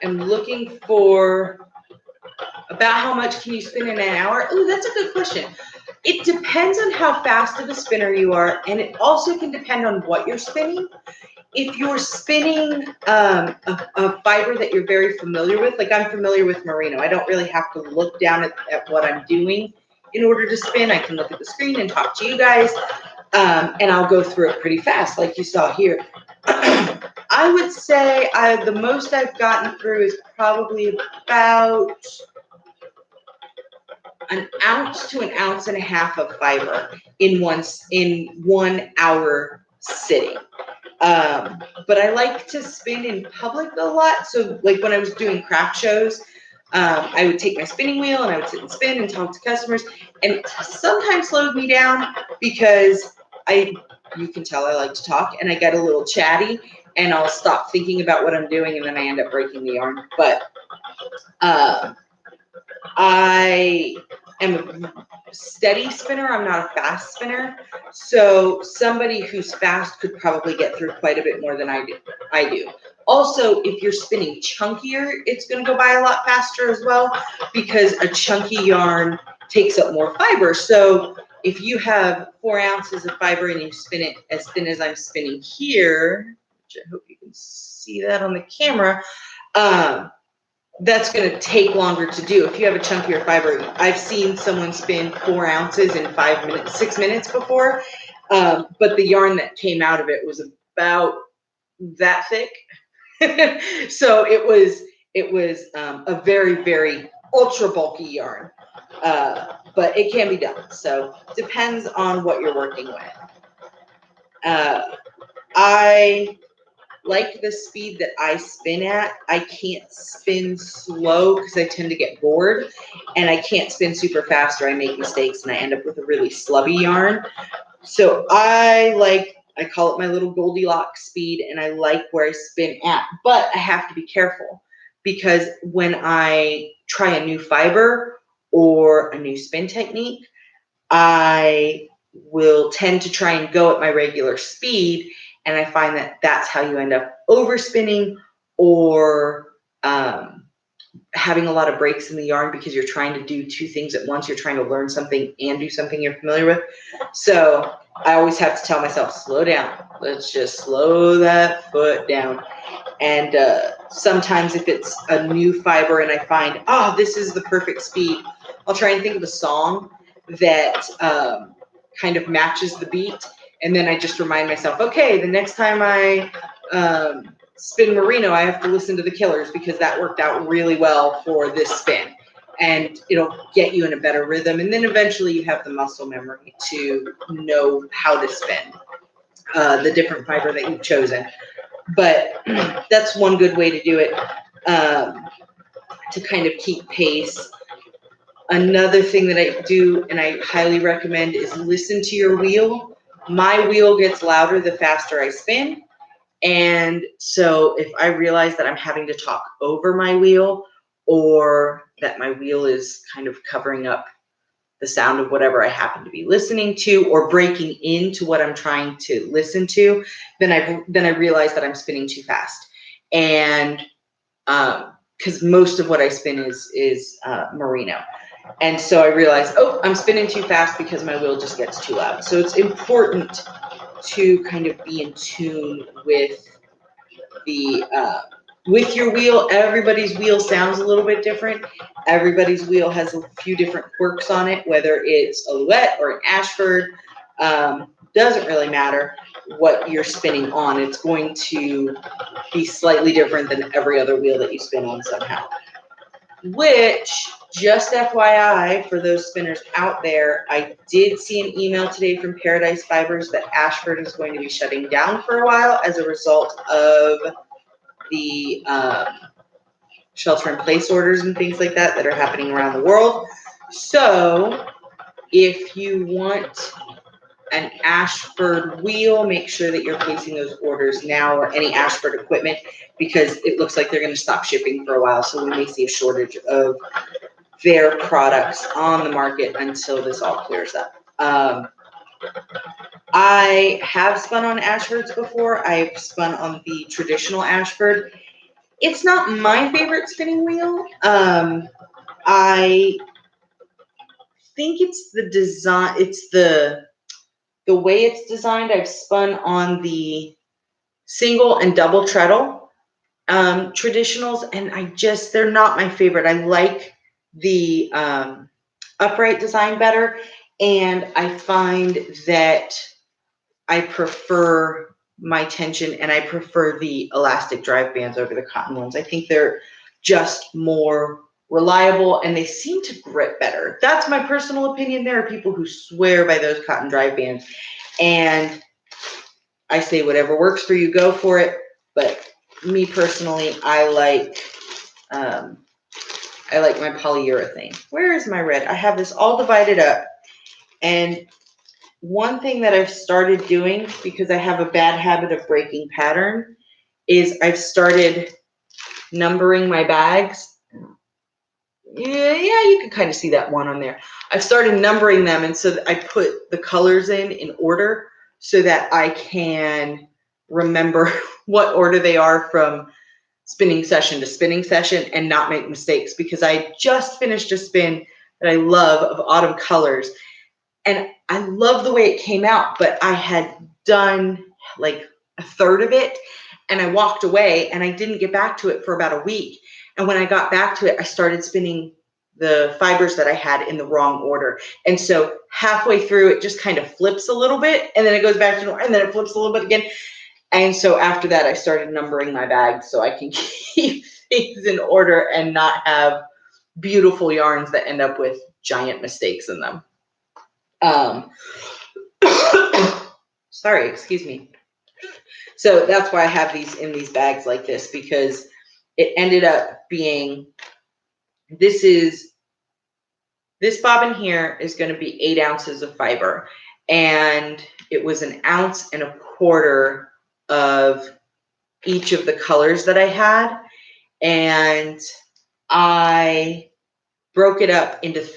am looking for about how much can you spin in an hour? Oh, that's a good question. It depends on how fast of a spinner you are, and it also can depend on what you're spinning. If you're spinning a fiber that you're very familiar with, like I'm familiar with merino, I don't really have to look down at what I'm doing in order to spin. I can look at the screen and talk to you guys, and I'll go through it pretty fast, like you saw here. I would say the most I've gotten through is probably about an ounce to an ounce and a half of fiber in 1 hour sitting. But I like to spin in public a lot. So like when I was doing craft shows, I would take my spinning wheel and I would sit and spin and talk to customers, and it sometimes slowed me down because you can tell I like to talk, and I get a little chatty and I'll stop thinking about what I'm doing, and then I end up breaking the yarn. But I am a steady spinner. I'm not a fast spinner. So somebody who's fast could probably get through quite a bit more than I do. Also, if you're spinning chunkier, it's going to go by a lot faster as well, because a chunky yarn takes up more fiber. So if you have 4 ounces of fiber and you spin it as thin as I'm spinning here, which I hope you can see that on the camera, that's going to take longer to do. If you have a chunkier fiber, I've seen someone spin 4 ounces in 5 minutes, 6 minutes before, but the yarn that came out of it was about that thick. So it was a very, very ultra bulky yarn, but it can be done. So depends on what you're working with. I like the speed that I spin at. I can't spin slow because I tend to get bored, and I can't spin super fast or I make mistakes and I end up with a really slubby yarn. So I call it my little Goldilocks speed, and I like where I spin at, but I have to be careful, because when I try a new fiber or a new spin technique, I will tend to try and go at my regular speed, and I find that that's how you end up overspinning or having a lot of breaks in the yarn, because you're trying to do 2 things at once. You're trying to learn something and do something you're familiar with. So I always have to tell myself, slow down. Let's just slow that foot down. And sometimes if it's a new fiber and I find, oh, this is the perfect speed, I'll try and think of a song that kind of matches the beat. And then I just remind myself, okay, the next time I spin merino, I have to listen to The Killers, because that worked out really well for this spin. And it'll get you in a better rhythm. And then eventually you have the muscle memory to know how to spin the different fiber that you've chosen. But that's one good way to do it, to kind of keep pace. Another thing that I do, and I highly recommend, is listen to your wheel. My wheel gets louder the faster I spin. And so if I realize that I'm having to talk over my wheel, or that my wheel is kind of covering up the sound of whatever I happen to be listening to, or breaking into what I'm trying to listen to, then I realize that I'm spinning too fast. And because most of what I spin is merino. And so I realize, oh, I'm spinning too fast because my wheel just gets too loud. So it's important to kind of be in tune with the with your wheel, everybody's wheel sounds a little bit different. Everybody's wheel has a few different quirks on it, whether it's a Louet or an Ashford. Doesn't really matter what you're spinning on. It's going to be slightly different than every other wheel that you spin on somehow. Which, just FYI, for those spinners out there, I did see an email today from Paradise Fibers that Ashford is going to be shutting down for a while as a result of the shelter-in-place orders and things like that are happening around the world. So, if you want an Ashford wheel, make sure that you're placing those orders now, or any Ashford equipment, because it looks like they're going to stop shipping for a while. So we may see a shortage of their products on the market until this all clears up. I have spun on Ashfords before. I've spun on the traditional Ashford. It's not my favorite spinning wheel. I think it's the design. It's the way it's designed. I've spun on the single and double treadle traditionals, and they're not my favorite. I like the upright design better, and I find that I prefer my tension, and I prefer the elastic drive bands over the cotton ones. I think they're just more reliable, and they seem to grip better. That's my personal opinion. There are people who swear by those cotton drive bands, and I say whatever works for you, go for it. But me personally, I like my polyurethane. Where is my red? I have this all divided up, and one thing that I've started doing, because I have a bad habit of breaking pattern, is I've started numbering my bags. Yeah, you can kind of see that one on there. I've started numbering them, and so I put the colors in order so that I can remember what order they are from spinning session to spinning session and not make mistakes, because I just finished a spin that I love of Autumn Colors, and I love the way it came out, but I had done like a third of it, and I walked away, and I didn't get back to it for about a week. And when I got back to it, I started spinning the fibers that I had in the wrong order. And so halfway through, it just kind of flips a little bit, and then it goes back to normal, and then it flips a little bit again. And so after that, I started numbering my bags so I can keep things in order and not have beautiful yarns that end up with giant mistakes in them. Sorry, excuse me. So that's why I have these in these bags like this, because it ended up being, this bobbin here is going to be 8 ounces of fiber, and it was 1.25 ounces of each of the colors that I had, and I broke it up into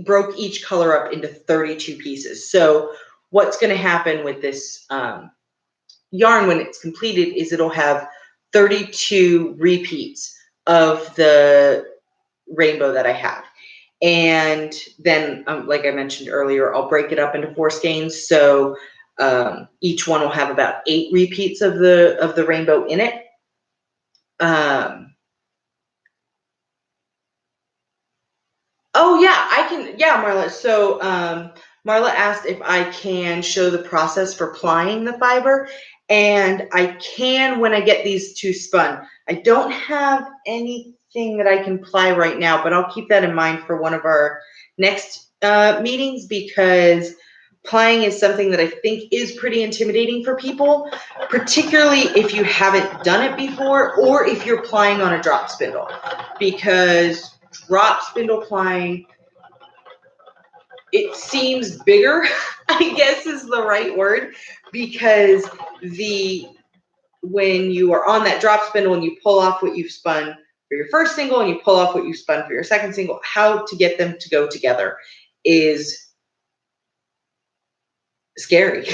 broke each color up into 32 pieces. So what's going to happen with this yarn when it's completed is it'll have 32 repeats of the rainbow that I have. And then, like I mentioned earlier, I'll break it up into 4 skeins. So each one will have about 8 repeats of the rainbow in it. Oh yeah, I can. Yeah, Marla. So Marla asked if I can show the process for plying the fiber, and I can when I get these 2 spun. I don't have anything that I can ply right now, but I'll keep that in mind for one of our next meetings, because plying is something that I think is pretty intimidating for people, particularly if you haven't done it before, or if you're plying on a drop spindle, because drop spindle plying, it seems bigger, I guess is the right word, because when you are on that drop spindle and you pull off what you've spun for your first single and you pull off what you spun for your second single, how to get them to go together is scary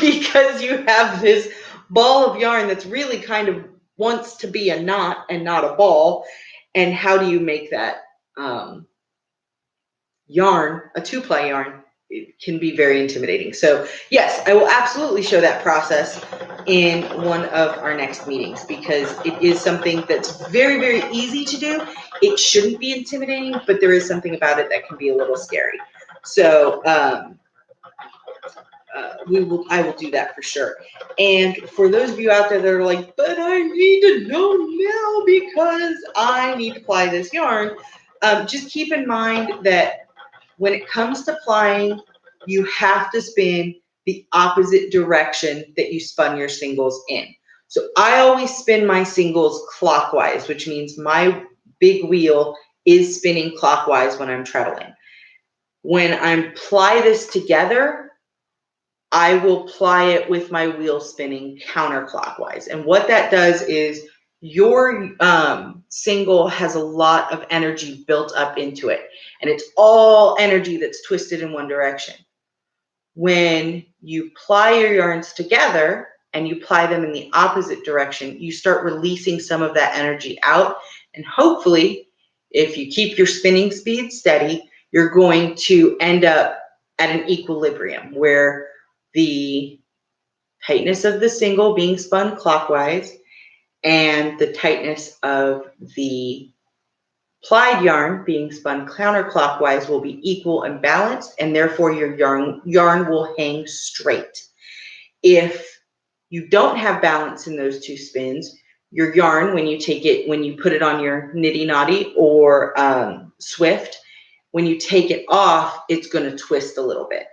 because you have this ball of yarn that's really kind of wants to be a knot and not a ball. And how do you make that yarn, a 2-ply yarn? It can be very intimidating. So yes, I will absolutely show that process. in one of our next meetings, because it is something that's very, very easy to do. It shouldn't be intimidating, but there is something about it that can be a little scary. So I will do that for sure. And for those of you out there that are like, but I need to know now because I need to ply this yarn, just keep in mind that when it comes to plying, you have to spin the opposite direction that you spun your singles in. So I always spin my singles clockwise, which means my big wheel is spinning clockwise when I'm treadling. When I ply this together, I will ply it with my wheel spinning counterclockwise. And what that does is your single has a lot of energy built up into it. And it's all energy that's twisted in one direction. When you ply your yarns together and you ply them in the opposite direction, you start releasing some of that energy out. And hopefully, if you keep your spinning speed steady, you're going to end up at an equilibrium where the tightness of the single being spun clockwise and the tightness of the plied yarn being spun counterclockwise will be equal and balanced, and therefore your yarn will hang straight. If you don't have balance in those two spins, your yarn, when you put it on your Niddy Noddy or Swift, when you take it off, it's going to twist a little bit.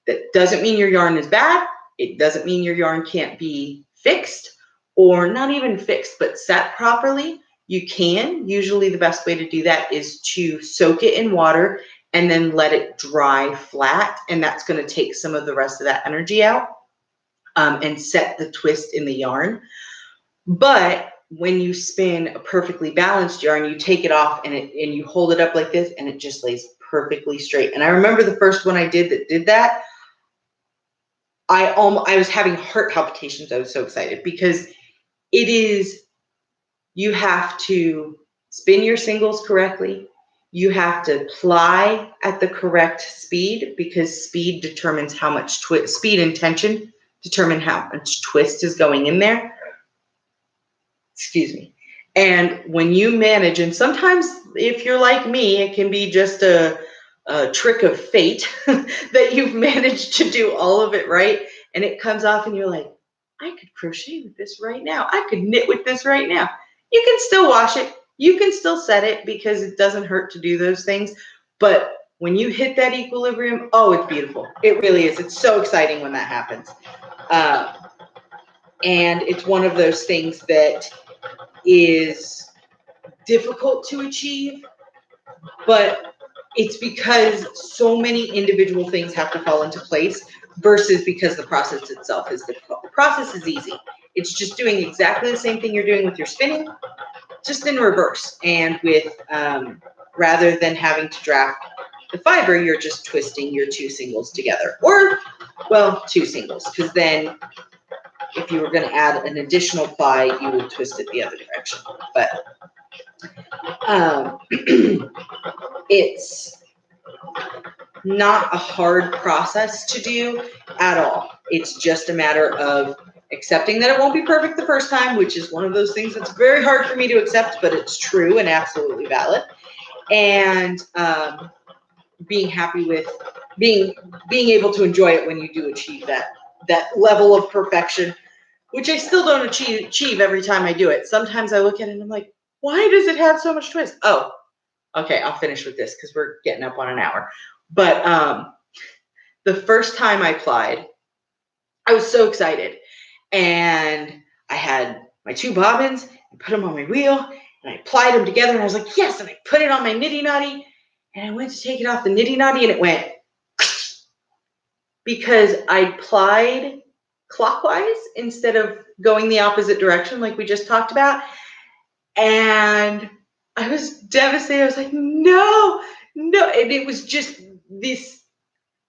That doesn't mean your yarn is bad. It doesn't mean your yarn can't be fixed, or not even fixed, but set properly. You can. Usually the best way to do that is to soak it in water and then let it dry flat. And that's going to take some of the rest of that energy out and set the twist in the yarn. But when you spin a perfectly balanced yarn, you take it off and you hold it up like this, and it just lays perfectly straight. And I remember the first one I did that, I was having heart palpitations. I was so excited because you have to spin your singles correctly. You have to ply at the correct speed, because speed determines how much speed and tension determine how much twist is going in there. Excuse me. And when you manage, and sometimes if you're like me, it can be just a trick of fate that you've managed to do all of it right, and it comes off and you're like, I could crochet with this right now. I could knit with this right now. You can still wash it. You can still set it, because it doesn't hurt to do those things. But when you hit that equilibrium, oh, it's beautiful. It really is. It's so exciting when that happens. And it's one of those things that is difficult to achieve, but it's because so many individual things have to fall into place versus because the process itself is difficult. The process is easy. It's just doing exactly the same thing you're doing with your spinning, just in reverse. And with, rather than having to draft the fiber, you're just twisting your two singles together. Or, well, two singles, because then if you were going to add an additional ply, you would twist it the other direction. But it's not a hard process to do at all. It's just a matter of accepting that it won't be perfect the first time, which is one of those things that's very hard for me to accept, but it's true and absolutely valid. And being happy with being able to enjoy it when you do achieve that level of perfection, which I still don't achieve every time I do it. Sometimes I look at it and I'm like, why does it have so much twist? Oh, okay, I'll finish with this because we're getting up on an hour. But the first time I plied, I was so excited. And I had my two bobbins, and put them on my wheel, and I plied them together, and I was like, yes, and I put it on my Niddy Noddy, and I went to take it off the Niddy Noddy, and it went, because I plied clockwise instead of going the opposite direction like we just talked about. And I was devastated. I was like, no. And it was just this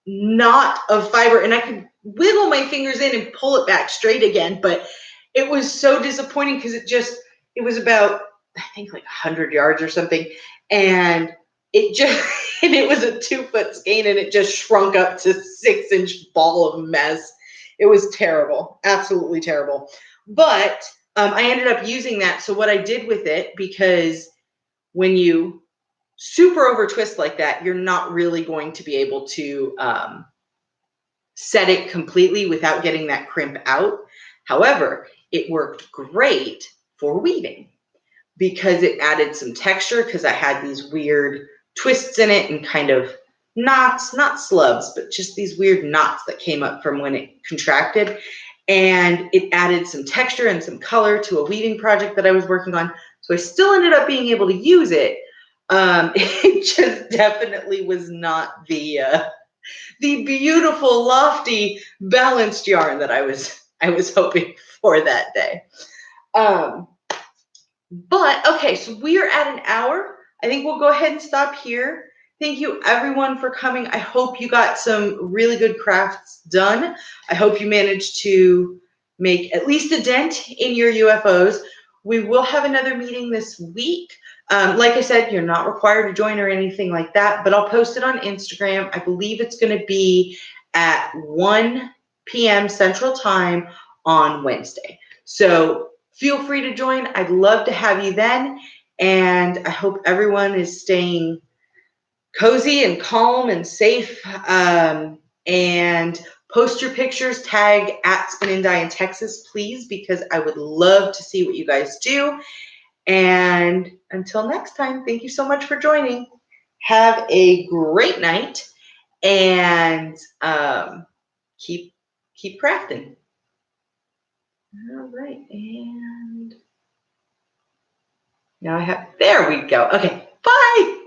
knot of fiber, and I could wiggle my fingers in and pull it back straight again, but it was so disappointing because it was about, I think, like 100 yards or something, and it was a 2-foot skein, and it just shrunk up to 6-inch ball of mess. It was terrible, absolutely terrible. But I ended up using that. So what I did with it, because when you super over twist like that, you're not really going to be able to set it completely without getting that crimp out. However, it worked great for weaving because it added some texture, because I had these weird twists in it and kind of knots, not slubs, but just these weird knots that came up from when it contracted. And it added some texture and some color to a weaving project that I was working on. So I still ended up being able to use it. It just definitely was not the beautiful, lofty, balanced yarn that I was hoping for that day. But okay, so we are at an hour. I think we'll go ahead and stop here. Thank you everyone for coming. I hope you got some really good crafts done. I hope you managed to make at least a dent in your UFOs. We will have another meeting this week. Like I said, you're not required to join or anything like that, but I'll post it on Instagram. I believe it's going to be at 1 p.m. Central Time on Wednesday. So feel free to join. I'd love to have you then. And I hope everyone is staying cozy and calm and safe. And post your pictures, tag at Spin and Dye in Texas, please, because I would love to see what you guys do. And until next time, thank you so much for joining. Have a great night, and keep crafting. All right, and now there we go. Okay, bye.